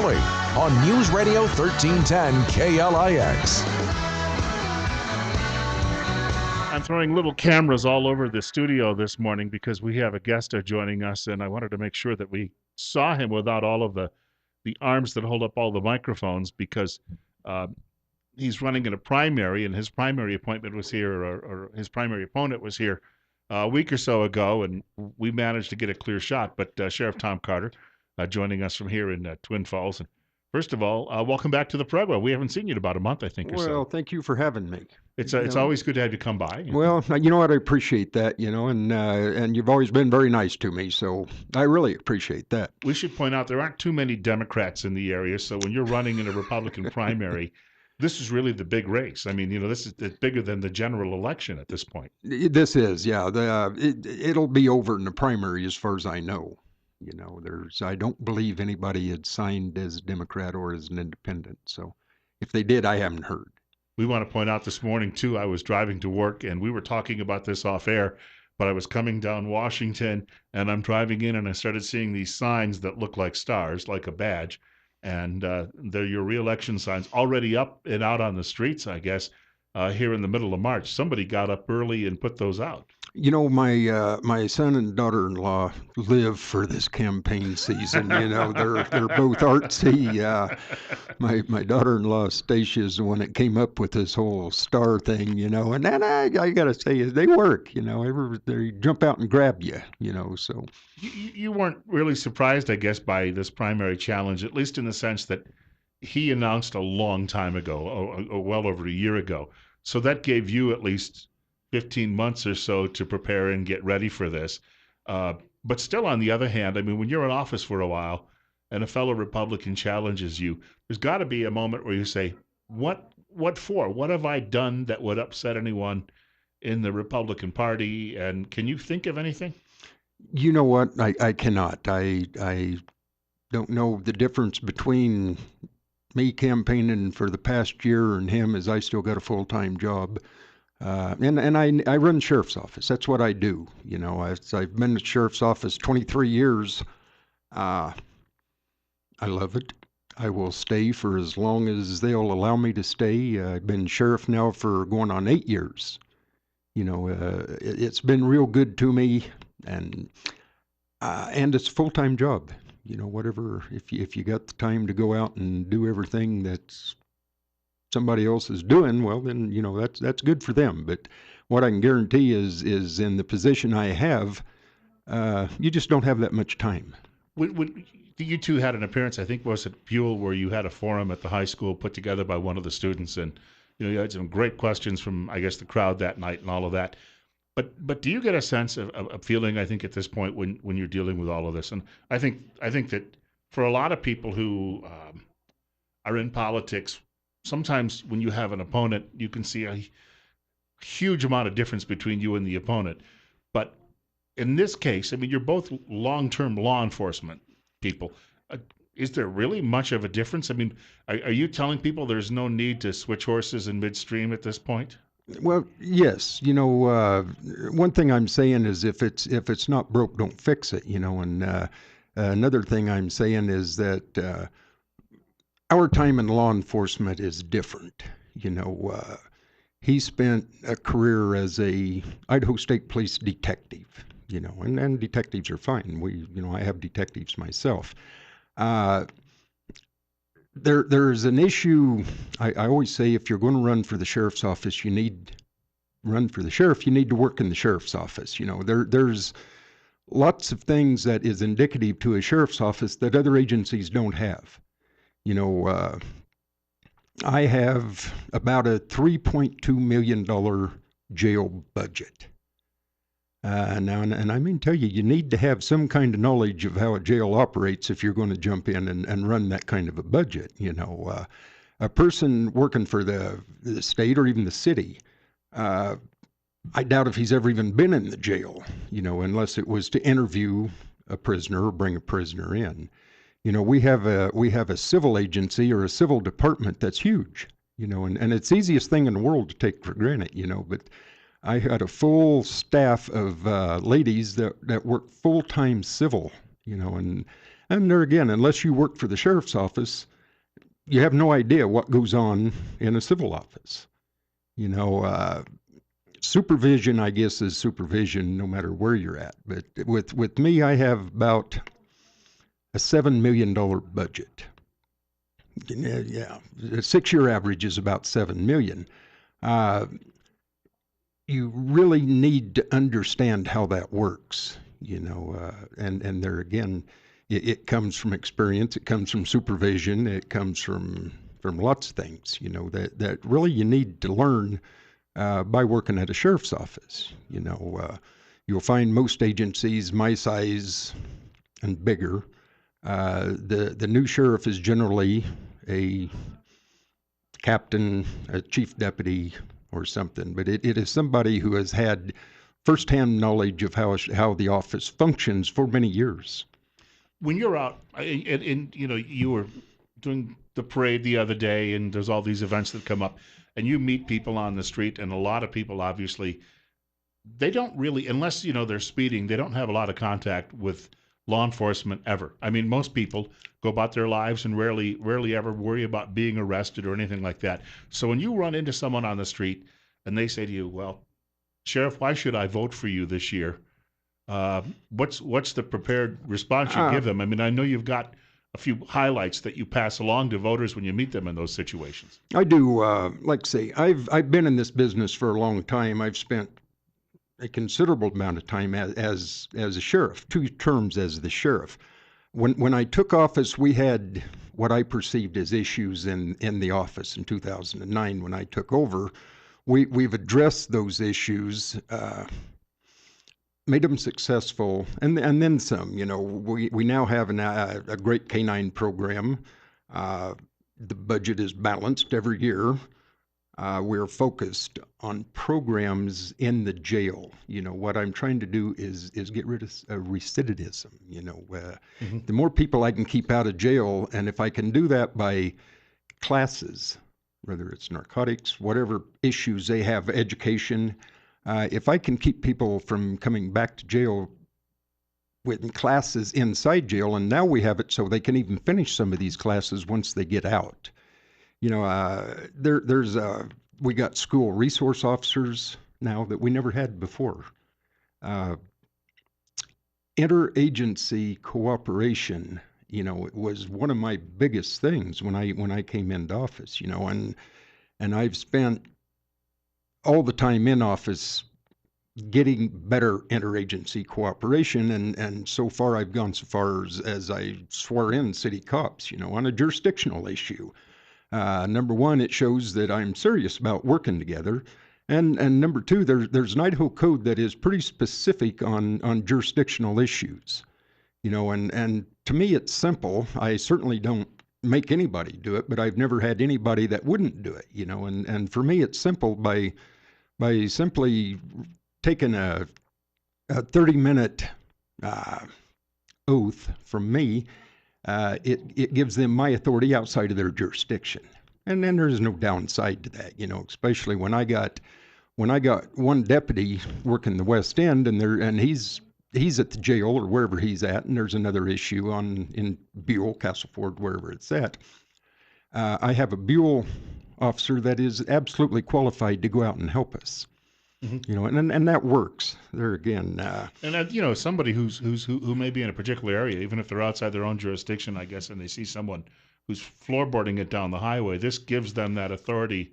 Colley on News Radio 1310 KLIX. I'm throwing little cameras all over the studio this morning because we have a guest joining us, and I wanted to make sure that we saw him without all of the arms that hold up all the microphones, because he's running in a primary, and his primary appointment was here, or his primary opponent was here a week or so ago, and we managed to get a clear shot. But Sheriff Tom Carter joining us from here in Twin Falls. And first of all, welcome back to the program. We haven't seen you in about a month, I think, or so. Well, thank you for having me. It's always good to have you come by. Well, you know what? I appreciate that, and you've always been very nice to me, so I really appreciate that. We should point out there aren't too many Democrats in the area, so when you're running in a Republican primary, this is really the big race. I mean, this is bigger than the general election at this point. This is, yeah. It'll be over in the primary as far as I know. I don't believe anybody had signed as a Democrat or as an independent, so if they did, I haven't heard. We want to point out this morning, too, I was driving to work, and we were talking about this off air, but I was coming down Washington, and I'm driving in, and I started seeing these signs that look like stars, like a badge, and they're your ReElection signs already up and out on the streets, I guess, here in the middle of March. Somebody got up early and put those out. My son and daughter-in-law live for this campaign season. They're both artsy. My daughter-in-law Stacia is the one that came up with this whole star thing. And then I gotta say, they work. They jump out and grab you. So you weren't really surprised, I guess, by this primary challenge, at least in the sense that he announced a long time ago, well over a year ago. So that gave you at least 15 months or so to prepare and get ready for this. But still, on the other hand, I mean, when you're in office for a while and a fellow Republican challenges you, there's got to be a moment where you say, what for? What have I done that would upset anyone in the Republican Party? And can you think of anything? You know what? I cannot. I don't know the difference between me campaigning for the past year and him, as I still got a full-time job. And I run the sheriff's office. That's what I do. I've been in the sheriff's office 23 years. I love it. I will stay for as long as they'll allow me to stay. I've been sheriff now for going on 8 years. It's been real good to me, and it's a full-time job. Whatever, if you got the time to go out and do everything that's somebody else is doing, well, then, that's good for them. But what I can guarantee is in the position I have, you just don't have that much time. You two had an appearance, I think, was at Buell, where you had a forum at the high school put together by one of the students, and you had some great questions from, I guess, the crowd that night and all of that. But do you get a sense of a feeling, I think, at this point when you're dealing with all of this? And I think that for a lot of people who are in politics, sometimes when you have an opponent, you can see a huge amount of difference between you and the opponent. But in this case, I mean, you're both long-term law enforcement people. Is there really much of a difference? I mean, are you telling people there's no need to switch horses in midstream at this point? Well, yes. One thing I'm saying is if it's not broke, don't fix it. And another thing I'm saying is that our time in law enforcement is different. He spent a career as a Idaho State Police detective. And detectives are fine. I have detectives myself. There's an issue. I always say if you're going to run for the sheriff's office, you need to work in the sheriff's office. There's lots of things that is indicative to a sheriff's office that other agencies don't have. I have about a $3.2 million jail budget. Now, and I mean, tell you, you need to have some kind of knowledge of how a jail operates if you're going to jump in and run that kind of a budget. A person working for the state or even the city, I doubt if he's ever even been in the jail, unless it was to interview a prisoner or bring a prisoner in. We have a civil agency or a civil department that's huge, and it's the easiest thing in the world to take for granted, but I had a full staff of ladies that work full-time civil, and And there again, unless you work for the sheriff's office, you have no idea what goes on in a civil office. You know, supervision, I guess, is supervision no matter where you're at. But with me, I have about a $7 million budget. Yeah, the 6-year average is about 7 million. You really need to understand how that works, you know, and there again, it comes from experience, it comes from supervision, it comes from lots of things, you know, that really you need to learn by working at a sheriff's office. You know, you'll find most agencies my size and bigger. The new sheriff is generally a captain, a chief deputy, or something, but it is somebody who has had firsthand knowledge of how the office functions for many years. When you're out, and you know, you were doing the parade the other day, and there's all these events that come up, and you meet people on the street, and a lot of people obviously they don't really, unless you know they're speeding, they don't have a lot of contact with law enforcement ever. I mean, most people go about their lives and rarely ever worry about being arrested or anything like that. So when you run into someone on the street and they say to you, "Well, Sheriff, why should I vote for you this year?" What's the prepared response you give them? I mean, I know you've got a few highlights that you pass along to voters when you meet them in those situations. I do, like I say, I've been in this business for a long time. I've spent a considerable amount of time as a sheriff, 2 terms as the sheriff. When I took office, we had what I perceived as issues in the office in 2009. When I took over, we've addressed those issues, made them successful, and then some. You know, we now have a great canine program. The budget is balanced every year. We're focused on programs in the jail. You know, what I'm trying to do is get rid of recidivism. You know, the more people I can keep out of jail, and if I can do that by classes, whether it's narcotics, whatever issues they have, education, if I can keep people from coming back to jail with classes inside jail, and now we have it so they can even finish some of these classes once they get out. You know, we got school resource officers now that we never had before. Interagency cooperation, you know, it was one of my biggest things when I came into office. You know, and I've spent all the time in office getting better interagency cooperation, and so far I've gone so far as I swore in city cops, you know, on a jurisdictional issue. Number one, it shows that I'm serious about working together. And number two, there's an Idaho code that is pretty specific on jurisdictional issues. You know, and to me it's simple. I certainly don't make anybody do it, but I've never had anybody that wouldn't do it, you know, and for me it's simple by simply taking a 30-minute oath from me. It gives them my authority outside of their jurisdiction, and then there's no downside to that, you know. Especially when I got one deputy working the West End, and he's at the jail or wherever he's at, and there's another issue in Buell, Castleford, wherever it's at. I have a Buell officer that is absolutely qualified to go out and help us. You know, and that works. There again, and you know, somebody who may be in a particular area, even if they're outside their own jurisdiction, I guess, and they see someone who's floorboarding it down the highway, this gives them that authority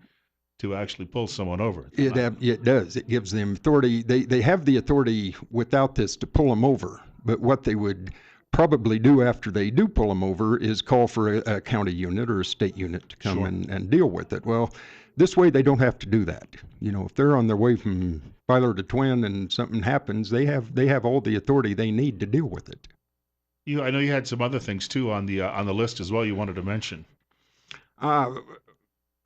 to actually pull someone over. It does. It gives them authority. They have the authority without this to pull them over. But what they would probably do after they do pull them over is call for a county unit or a state unit to come and deal with it. Well, this way they don't have to do that. You know, if they're on their way from Filer to Twin and something happens, they have all the authority they need to deal with it. I know you had some other things too on the list as well you wanted to mention.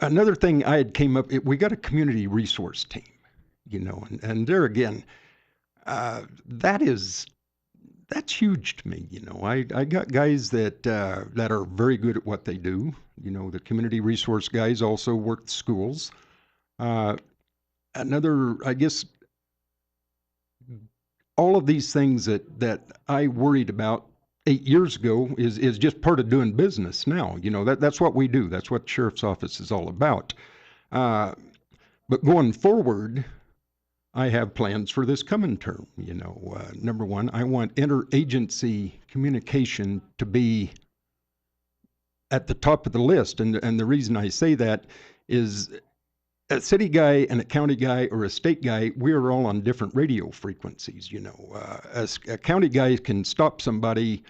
Another thing I had came up, we got a community resource team, you know, and there again, that's huge to me. You know, I got guys that are very good at what they do. You know, the community resource guys also work the schools. Another, I guess, all of these things that I worried about 8 years ago is just part of doing business now. That's what we do. That's what the sheriff's office is all about. But going forward, I have plans for this coming term. Number one, I want interagency communication to be at the top of the list. And the reason I say that is a city guy and a county guy or a state guy, we are all on different radio frequencies. A county guy can stop somebody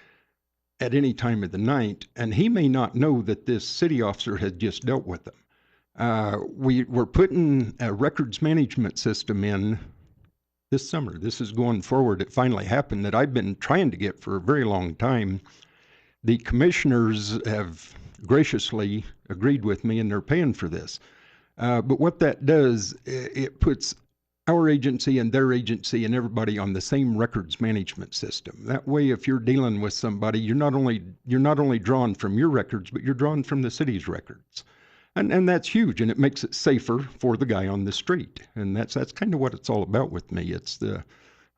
at any time of the night, and he may not know that this city officer has just dealt with them. We're putting a records management system in this summer. This is going forward. It finally happened that I've been trying to get for a very long time. The commissioners have graciously agreed with me, and they're paying for this. But what that does, it puts our agency and their agency and everybody on the same records management system. That way, if you're dealing with somebody, you're not only drawing from your records, but you're drawing from the city's records. And that's huge, and it makes it safer for the guy on the street. And that's kind of what it's all about with me.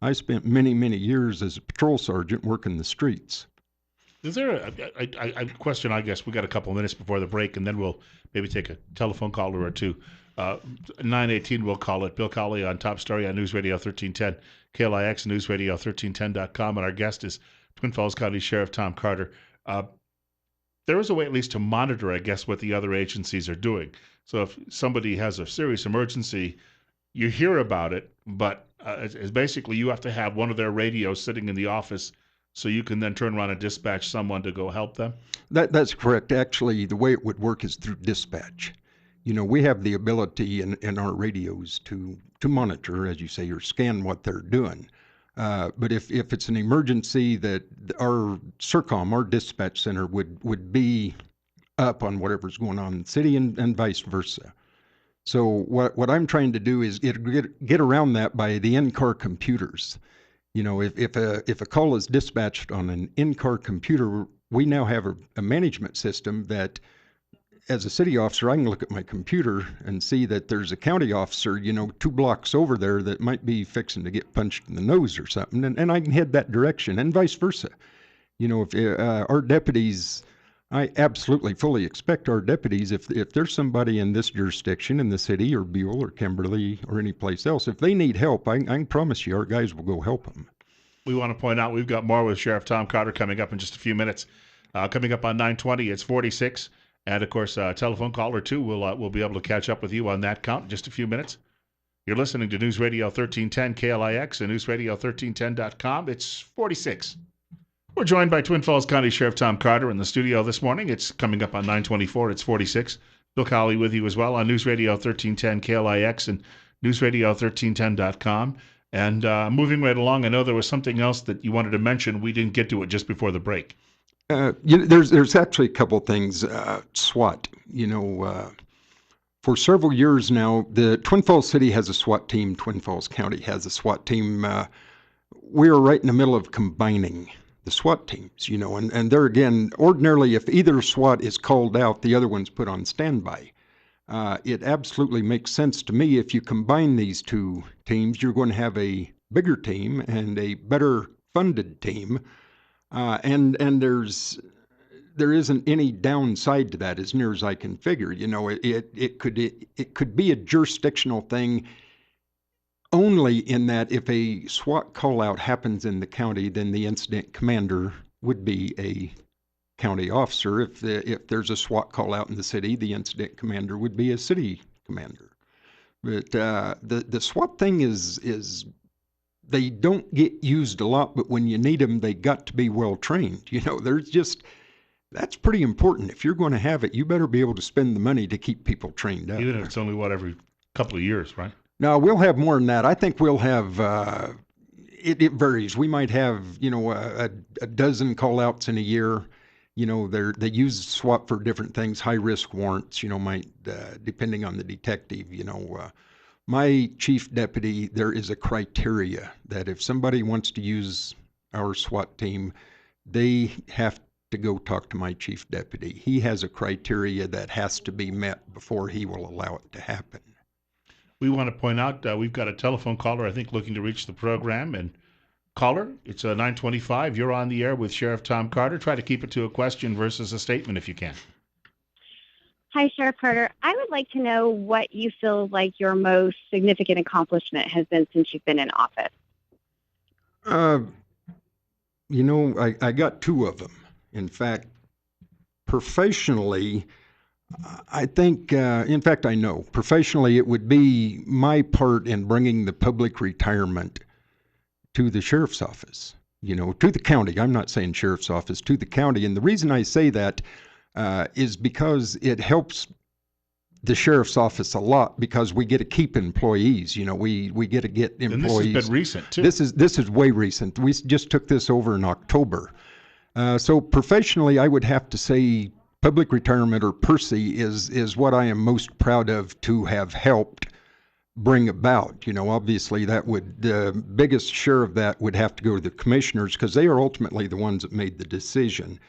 I spent many, many years as a patrol sergeant working the streets. Is there a question? I guess we got a couple of minutes before the break, and then we'll maybe take a telephone caller or two. 918, we'll call it. Bill Colley on Top Story on News Radio 1310, KLIX, newsradio1310.com, and our guest is Twin Falls County Sheriff Tom Carter. There is a way at least to monitor, I guess, what the other agencies are doing. So if somebody has a serious emergency, you hear about it, but it's basically you have to have one of their radios sitting in the office so you can then turn around and dispatch someone to go help them? That's correct. Actually, the way it would work is through dispatch. We have the ability in our radios to monitor, as you say, or scan what they're doing. But if it's an emergency, that our SERCOM, our dispatch center, would be up on whatever's going on in the city and vice versa. So what I'm trying to do is get around that by the in-car computers. If a call is dispatched on an in-car computer, we now have a management system that, as a city officer, I can look at my computer and see that there's a county officer, 2 blocks over there that might be fixing to get punched in the nose or something, and I can head that direction, and vice versa. If our deputies, I absolutely fully expect our deputies, if there's somebody in this jurisdiction, in the city or Buell or Kimberly or any place else, if they need help, I can promise you our guys will go help them. We want to point out we've got more with Sheriff Tom Carter coming up in just a few minutes. Coming up on 920, it's 46. And, of course, a telephone call or two, we'll be able to catch up with you on that count in just a few minutes. You're listening to News Radio 1310 KLIX and newsradio1310.com. It's 46. We're joined by Twin Falls County Sheriff Tom Carter in the studio this morning. It's coming up on 924. It's 46. Bill Colley with you as well on News Radio 1310 KLIX and newsradio1310.com. And moving right along, I know there was something else that you wanted to mention. We didn't get to it just before the break. There's actually a couple things. SWAT, for several years now, the Twin Falls City has a SWAT team. Twin Falls County has a SWAT team. We are right in the middle of combining the SWAT teams, and there again, ordinarily, if either SWAT is called out, the other one's put on standby. It absolutely makes sense to me. If you combine these two teams, you're going to have a bigger team and a better funded team. And there isn't any downside to that as near as I can figure. It could be a jurisdictional thing only in that if a SWAT call out happens in the county, then the incident commander would be a county officer. If there's a SWAT call out in the city, the incident commander would be a city commander. But the SWAT thing is they don't get used a lot, but when you need them, they got to be well trained. That's pretty important. If you're going to have it, you better be able to spend the money to keep people trained up. Even if it's only, every couple of years, right? No, we'll have more than that. I think we'll have, it varies. We might have, a dozen call outs in a year. They use SWAT for different things, high-risk warrants, might, depending on the detective, My chief deputy, there is a criteria that if somebody wants to use our SWAT team, they have to go talk to my chief deputy. He has a criteria that has to be met before he will allow it to happen. We want to point out we've got a telephone caller, I think, looking to reach the program, and Caller, it's 9:25. You're on the air with Sheriff Tom Carter. Try to keep it to a question versus a statement if you can. Hi, Sheriff Carter. I would like to know what you feel like your most significant accomplishment has been since you've been in office. I got two of them. In fact, professionally, I think, in fact, I know. Professionally, it would be my part in bringing the public retirement to the sheriff's office, to the county. I'm not saying sheriff's office, to the county. And the reason I say that is because it helps the sheriff's office a lot because we get to keep employees. We get to get employees. And this has been recent, too. This is way recent. We just took this over in October. So professionally, I would have to say public retirement, or PERSI, is what I am most proud of to have helped bring about. Obviously the biggest share of that would have to go to the commissioners because they are ultimately the ones that made the decision.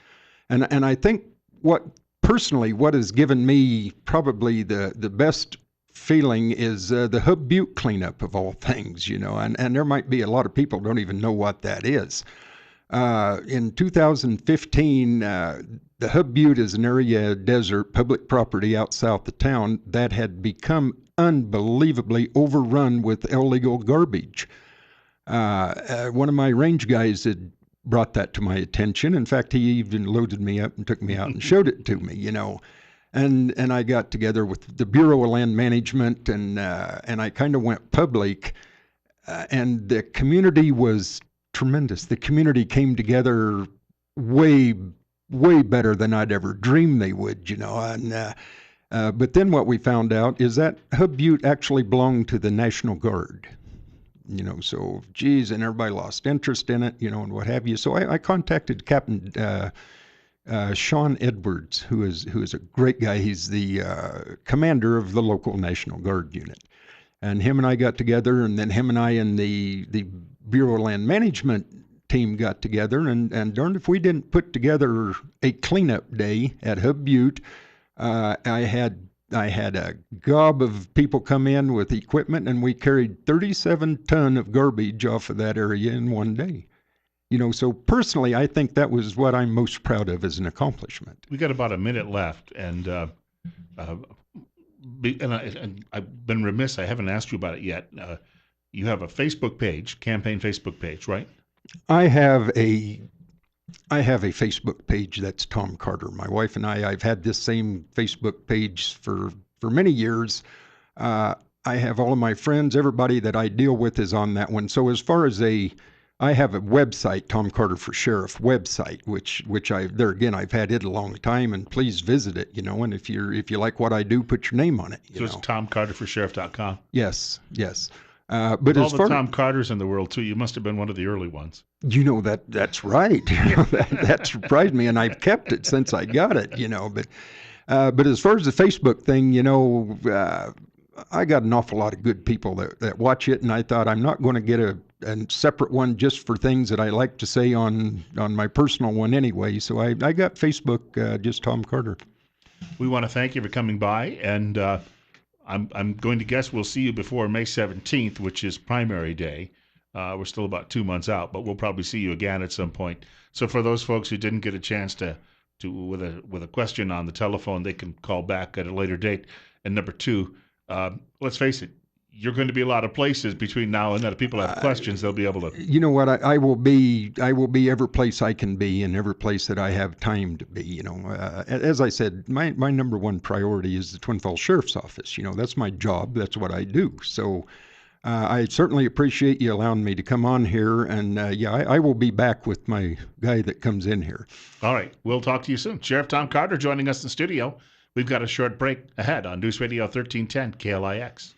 And I think what has given me probably the best feeling is the Butte Cleanup of all things, and there might be a lot of people don't even know what that is. In 2015, the Butte is an area desert, public property out south of town that had become unbelievably overrun with illegal garbage. One of my range guys had brought that to my attention. In fact, he even loaded me up and took me out and showed it to me, And I got together with the Bureau of Land Management, and I kind of went public, and the community was tremendous. The community came together way better than I'd ever dreamed they would, but then what we found out is that Butte actually belonged to the National Guard. So, geez, and everybody lost interest in it, and what have you. So I contacted Captain Sean Edwards, who is a great guy. He's the commander of the local National Guard unit. And him and I got together, and then him and I and the Bureau of Land Management team got together, and darned if we didn't put together a cleanup day at Butte. I had a gob of people come in with equipment, and we carried 37 ton of garbage off of that area in one day. So personally, I think that was what I'm most proud of as an accomplishment. We got about a minute left, and I've been remiss. I haven't asked you about it yet. You have a Facebook page, campaign Facebook page, right? I have a Facebook page that's Tom Carter. My wife and I've had this same Facebook page for many years. I have all of my friends, everybody that I deal with is on that one. So as far as I have a website, Tom Carter for Sheriff website, which I've had it a long time, and please visit it, and if you like what I do, put your name on it. So it's TomCarterForSheriff.com. Yes. But with all the Tom Carters in the world too, you must have been one of the early ones. That's right. That surprised me, and I've kept it since I got it. But as far as the Facebook thing, I got an awful lot of good people that watch it, and I thought I'm not going to get a separate one just for things that I like to say on my personal one anyway. So I got Facebook, just Tom Carter. We want to thank you for coming by, and I'm going to guess we'll see you before May 17th, which is primary day. We're still about 2 months out, but we'll probably see you again at some point. So for those folks who didn't get a chance to with a question on the telephone, they can call back at a later date. And number two, let's face it, you're going to be a lot of places between now and then. If people have questions, they'll be able to. You know what? I will be every place I can be, and every place that I have time to be. As I said, my number one priority is the Twin Falls Sheriff's Office. That's my job. That's what I do. So I certainly appreciate you allowing me to come on here, and I will be back with my guy that comes in here. All right, we'll talk to you soon. Sheriff Tom Carter joining us in the studio. We've got a short break ahead on News Radio 1310 KLIX.